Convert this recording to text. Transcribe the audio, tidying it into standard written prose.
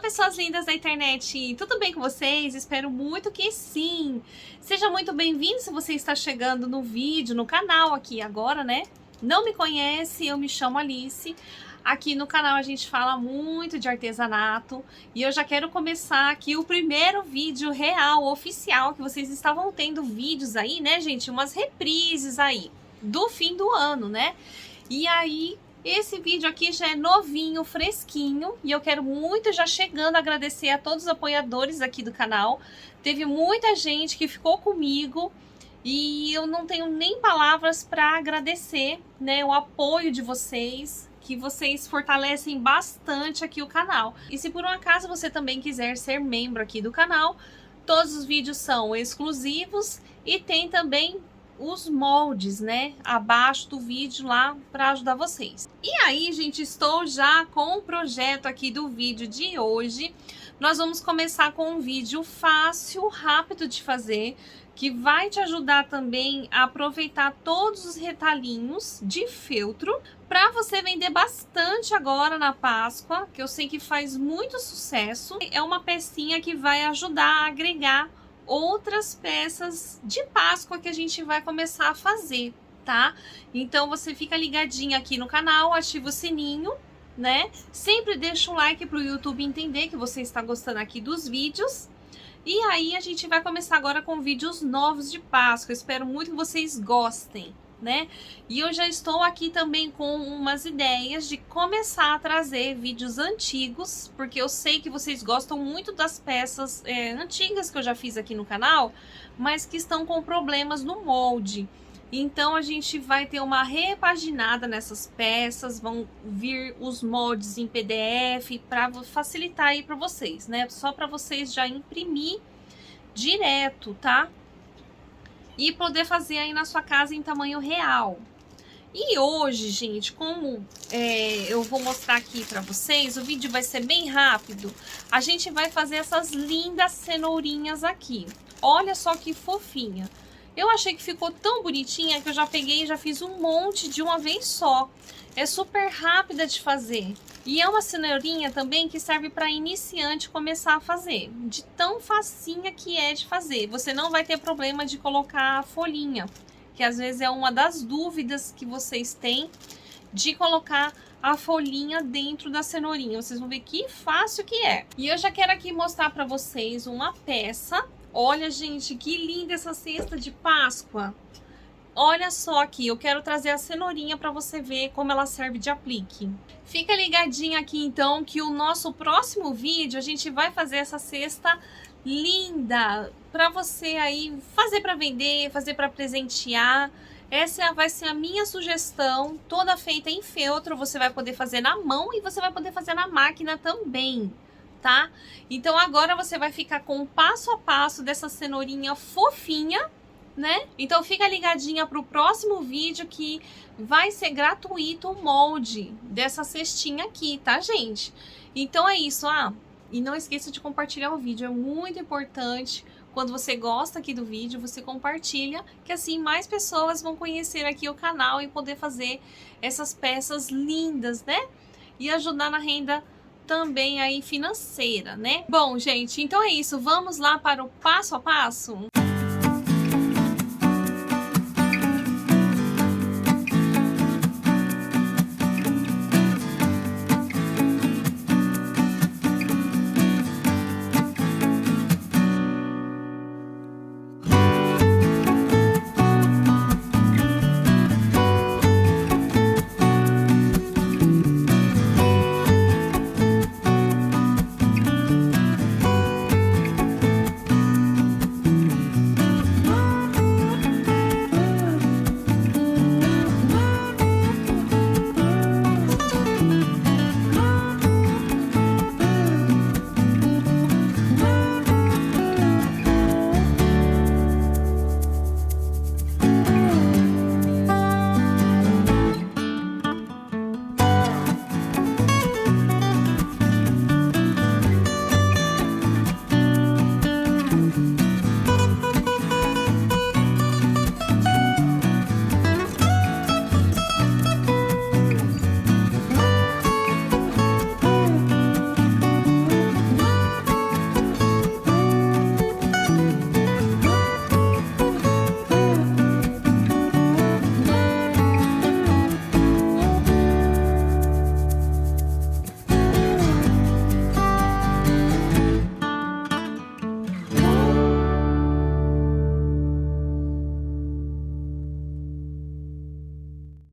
pessoas lindas da internet! Tudo bem com vocês? Espero muito que sim! Seja muito bem-vindo se você está chegando no vídeo, no canal aqui agora, né? Não me conhece, eu me chamo Alice. Aqui no canal a gente fala muito de artesanato e eu já quero começar aqui o primeiro vídeo real, oficial, que vocês estavam tendo vídeos aí, né, gente? Umas reprises aí do fim do ano, né? E aí, esse vídeo aqui já é novinho, fresquinho, e eu quero muito já chegando agradecer a todos os apoiadores aqui do canal. Teve muita gente que ficou comigo e eu não tenho nem palavras para agradecer, né, o apoio de vocês, que vocês fortalecem bastante aqui o canal. E se por um acaso você também quiser ser membro aqui do canal, todos os vídeos são exclusivos e tem também os moldes, né, abaixo do vídeo lá para ajudar vocês. E aí, gente, estou já com o projeto aqui do vídeo de hoje. Nós vamos começar com um vídeo fácil, rápido de fazer, que vai te ajudar também a aproveitar todos os retalhinhos de feltro para você vender bastante agora na Páscoa, que eu sei que faz muito sucesso. É uma pecinha que vai ajudar a agregar outras peças de Páscoa que a gente vai começar a fazer, tá? Então você fica ligadinho aqui no canal, ativa o sininho, né? Sempre deixa um like para o YouTube entender que você está gostando aqui dos vídeos. E aí a gente vai começar agora com vídeos novos de Páscoa. Espero muito que vocês gostem, né? E eu já estou aqui também com umas ideias de começar a trazer vídeos antigos, porque eu sei que vocês gostam muito das peças antigas que eu já fiz aqui no canal, mas que estão com problemas no molde. Então a gente vai ter uma repaginada nessas peças, vão vir os moldes em PDF para facilitar aí para vocês, né? Só para vocês já imprimir direto, tá? E poder fazer aí na sua casa em tamanho real. E hoje, gente, como eu vou mostrar aqui pra vocês, o vídeo vai ser bem rápido, a gente vai fazer essas lindas cenourinhas aqui. Olha só que fofinha. Eu achei que ficou tão bonitinha que eu já peguei e já fiz um monte de uma vez só. É super rápida de fazer. E é uma cenourinha também que serve para iniciante começar a fazer. De tão facinha que é de fazer. Você não vai ter problema de colocar a folhinha, que às vezes é uma das dúvidas que vocês têm, de colocar a folhinha dentro da cenourinha. Vocês vão ver que fácil que é. E eu já quero aqui mostrar para vocês uma peça. Olha, gente, que linda essa cesta de Páscoa. Olha só aqui, eu quero trazer a cenourinha para você ver como ela serve de aplique. Fica ligadinho aqui então que o nosso próximo vídeo a gente vai fazer essa cesta linda para você aí fazer para vender, fazer para presentear. Essa vai ser a minha sugestão, toda feita em feltro, você vai poder fazer na mão e você vai poder fazer na máquina também, tá? Então agora você vai ficar com o passo a passo dessa cenourinha fofinha, né? Então fica ligadinha pro próximo vídeo que vai ser gratuito o molde dessa cestinha aqui, tá, gente? Então é isso, e não esqueça de compartilhar o vídeo, é muito importante. Quando você gosta aqui do vídeo, você compartilha, que assim mais pessoas vão conhecer aqui o canal e poder fazer essas peças lindas, né? E ajudar na renda também aí financeira, né? Bom, gente, então é isso. Vamos lá para o passo a passo?